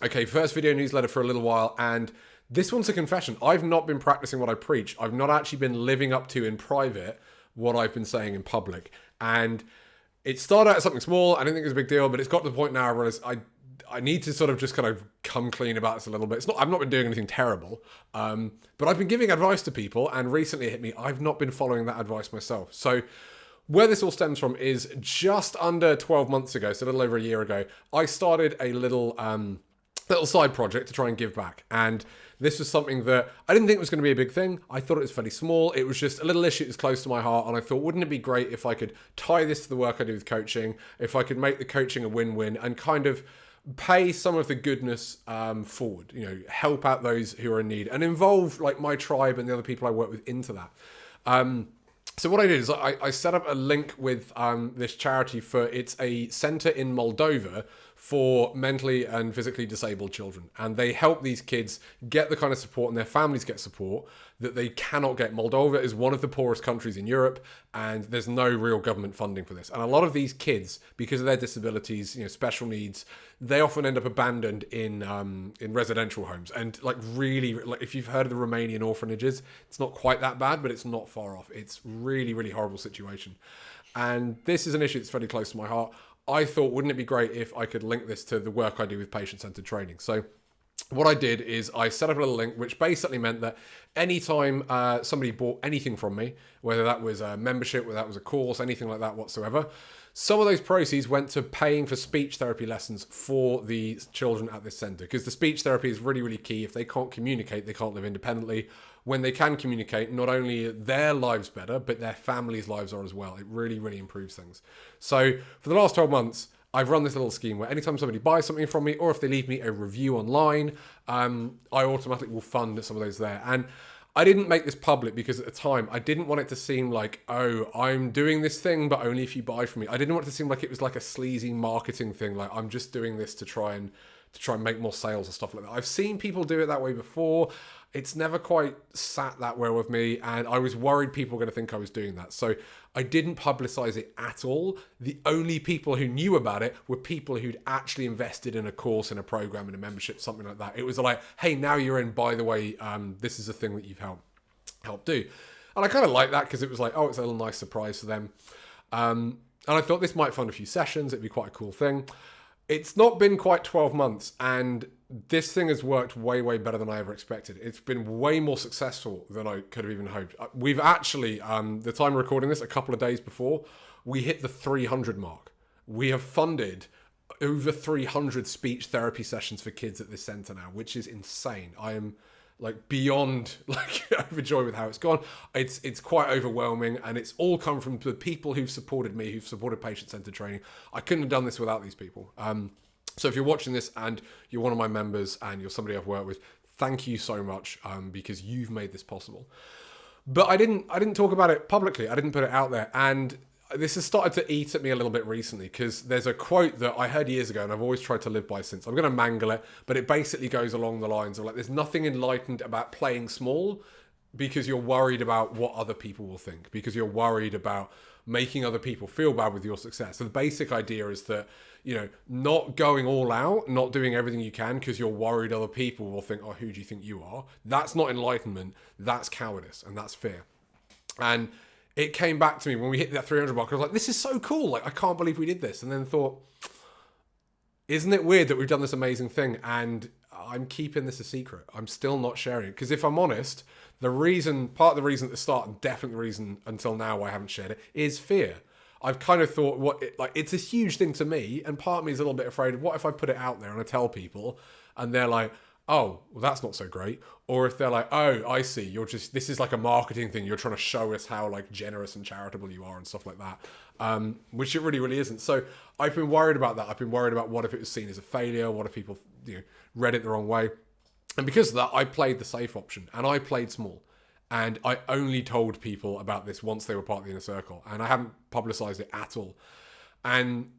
Okay, first video newsletter for a little while, and this one's a confession. I've not been practicing what I preach. I've not actually been living up to in private what I've been saying in public. And it started out as something small. I didn't think it was a big deal, but it's got to the point now where I need to sort of just kind of come clean about this a little bit. I've not been doing anything terrible, but I've been giving advice to people, and recently it hit me, I've not been following that advice myself. So where this all stems from is just under 12 months ago, so a little over a year ago, I started a little side project to try and give back. And this was something that I didn't think was going to be a big thing. I thought it was fairly small. It was just a little issue that was close to my heart. And I thought, wouldn't it be great if I could tie this to the work I do with coaching, if I could make the coaching a win-win and kind of pay some of the goodness forward, help out those who are in need and involve like my tribe and the other people I work with into that. So what I did is I set up a link with this charity it's a center in Moldova for mentally and physically disabled children. And they help these kids get the kind of support and their families get support that they cannot get. Moldova is one of the poorest countries in Europe, and there's no real government funding for this. And a lot of these kids, because of their disabilities, special needs, they often end up abandoned in residential homes. And really, if you've heard of the Romanian orphanages, it's not quite that bad, but it's not far off. It's really, really horrible situation. And this is an issue that's very close to my heart. I thought, wouldn't it be great if I could link this to the work I do with patient-centered training? So what I did is I set up a little link, which basically meant that anytime somebody bought anything from me, whether that was a membership, whether that was a course, anything like that whatsoever, some of those proceeds went to paying for speech therapy lessons for the children at this centre. Because the speech therapy is really, really key. If they can't communicate, they can't live independently. When they can communicate, not only are their lives better, but their families' lives are as well. It really, really improves things. So for the last 12 months, I've run this little scheme where anytime somebody buys something from me, or if they leave me a review online, I automatically will fund some of those there. And I didn't make this public because at the time I didn't want it to seem like, oh, I'm doing this thing, but only if you buy from me. I didn't want it to seem like it was like a sleazy marketing thing, like I'm just doing this to try and make more sales and stuff like that. I've seen people do it that way before. It's never quite sat that well with me, and I was worried people were going to think I was doing that. So I didn't publicize it at all. The only people who knew about it were people who'd actually invested in a course, in a program, in a membership, something like that. It was like, hey, now you're in, by the way, this is a thing that you've helped do. And I kind of like that because it was like, oh, it's a little nice surprise for them. And I thought this might fund a few sessions. It'd be quite a cool thing. It's not been quite 12 months, and this thing has worked way, way better than I ever expected. It's been way more successful than I could have even hoped. We've actually, the time we're recording this, a couple of days before, we hit the 300 mark. We have funded over 300 speech therapy sessions for kids at this centre now, which is insane. I am beyond overjoyed with how it's gone. It's quite overwhelming, and it's all come from the people who've supported me, who've supported patient-centered training. I couldn't have done this without these people. So if you're watching this and you're one of my members and you're somebody I've worked with, thank you so much because you've made this possible. But I didn't talk about it publicly. I didn't put it out there, and this has started to eat at me a little bit recently because there's a quote that I heard years ago and I've always tried to live by since. I'm going to mangle it, but it basically goes along the lines of there's nothing enlightened about playing small because you're worried about what other people will think, because you're worried about making other people feel bad with your success. So the basic idea is that, not going all out, not doing everything you can because you're worried other people will think, oh, who do you think you are? That's not enlightenment. That's cowardice and that's fear. And it came back to me when we hit that 300 mark. I was like, this is so cool. I can't believe we did this. And then thought, isn't it weird that we've done this amazing thing and I'm keeping this a secret? I'm still not sharing it. Because if I'm honest, part of the reason at the start, and definitely the reason until now I haven't shared it, is fear. I've kind of thought, it's a huge thing to me. And part of me is a little bit afraid of what if I put it out there and I tell people and they're like, oh, well, that's not so great. Or if they're like, oh, I see, this is like a marketing thing. You're trying to show us how generous and charitable you are and stuff like that, which it really, really isn't. So I've been worried about that. I've been worried about what if it was seen as a failure? What if people read it the wrong way? And because of that, I played the safe option and I played small. And I only told people about this once they were part of the inner circle. And I haven't publicized it at all. And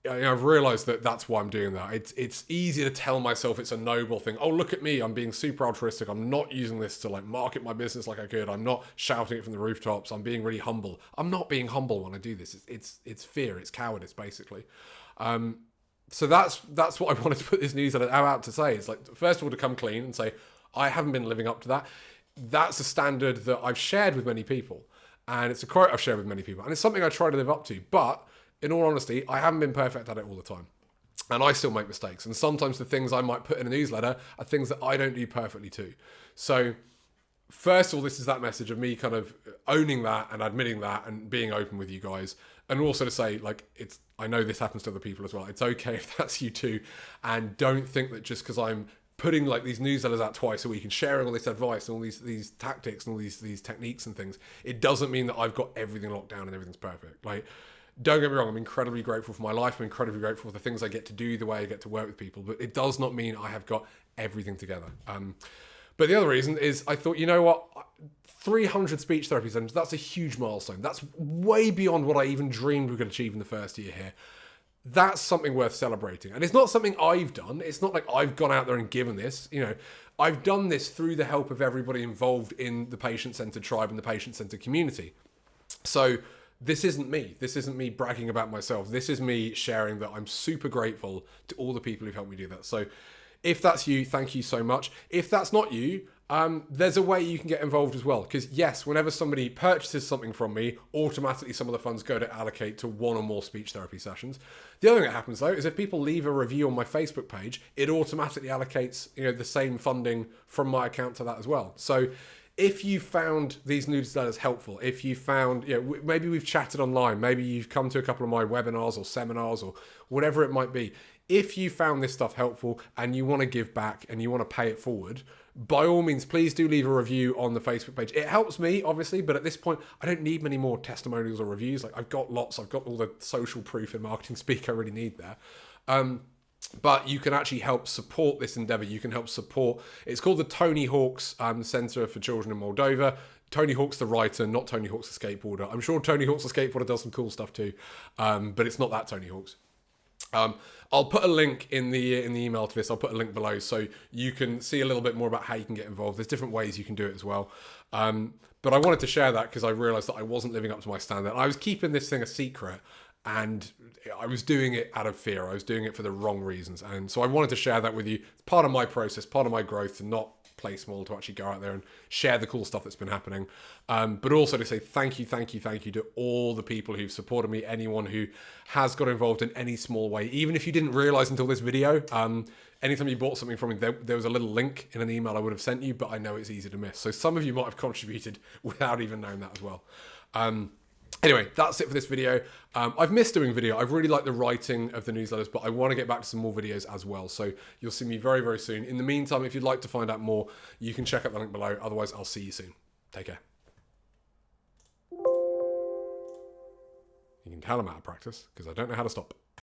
I've realized that that's why I'm doing that. It's easy to tell myself it's a noble thing. Oh, look at me. I'm being super altruistic. I'm not using this to market my business like I could. I'm not shouting it from the rooftops. I'm being really humble. I'm not being humble when I do this. It's fear. It's cowardice, basically. So that's what I wanted to put this newsletter out to say. It's like, first of all, to come clean and say, I haven't been living up to that. That's a standard that I've shared with many people. And it's a quote I've shared with many people. And it's something I try to live up to. But in all honesty, I haven't been perfect at it all the time. And I still make mistakes. And sometimes the things I might put in a newsletter are things that I don't do perfectly too. So first of all, this is that message of me kind of owning that and admitting that and being open with you guys. And also to say, like, I know this happens to other people as well. It's okay if that's you too. And don't think that just because I'm putting like these newsletters out twice a week and sharing all this advice and all these tactics and all these techniques and things, it doesn't mean that I've got everything locked down and everything's perfect. Like, don't get me wrong, I'm incredibly grateful for my life. I'm incredibly grateful for the things I get to do, the way I get to work with people. But it does not mean I have got everything together. But the other reason is I thought, you know what? 300 speech therapy sessions, that's a huge milestone. That's way beyond what I even dreamed we could achieve in the first year here. That's something worth celebrating. And it's not something I've done. It's not like I've gone out there and given this. You know, I've done this through the help of everybody involved in the patient-centered tribe and the patient-centered community. So this isn't me. This isn't me bragging about myself. This is me sharing that I'm super grateful to all the people who've helped me do that. So if that's you, thank you so much. If that's not you, there's a way you can get involved as well. Because yes, whenever somebody purchases something from me, automatically some of the funds go to allocate to one or more speech therapy sessions. The other thing that happens though is if people leave a review on my Facebook page, it automatically allocates, you know, the same funding from my account to that as well. So if you found these newsletters helpful, if you found, you know, maybe we've chatted online, maybe you've come to a couple of my webinars or seminars or whatever it might be. If you found this stuff helpful and you want to give back and you want to pay it forward, by all means, please do leave a review on the Facebook page. It helps me, obviously, but at this point, I don't need many more testimonials or reviews. Like, I've got lots. I've got all the social proof and marketing speak I really need there. But you can actually help support this endeavor. You can help support, it's called the Tony Hawk's Center for Children in Moldova. Tony Hawk's the writer, not Tony Hawk's the skateboarder. I'm sure Tony Hawk's the skateboarder does some cool stuff too, but it's not that Tony Hawk's. I'll put a link in the email to this. I'll put a link below so you can see a little bit more about how you can get involved. There's different ways you can do it as well. But I wanted to share that because I realized that I wasn't living up to my standard. I was keeping this thing a secret and I was doing it out of fear. I was doing it for the wrong reasons. And so I wanted to share that with you. It's part of my process, part of my growth, to not play small, to actually go out there and share the cool stuff that's been happening. But also to say thank you to all the people who've supported me, anyone who has got involved in any small way, even if you didn't realize until this video. Anytime you bought something from me, there was a little link in an email I would have sent you, but I know it's easy to miss. So some of you might have contributed without even knowing that as well. Anyway, that's it for this video. I've missed doing video. I really like the writing of the newsletters, but I want to get back to some more videos as well. So you'll see me very, very soon. In the meantime, if you'd like to find out more, you can check out the link below. Otherwise, I'll see you soon. Take care. You can tell I'm out of practice because I don't know how to stop.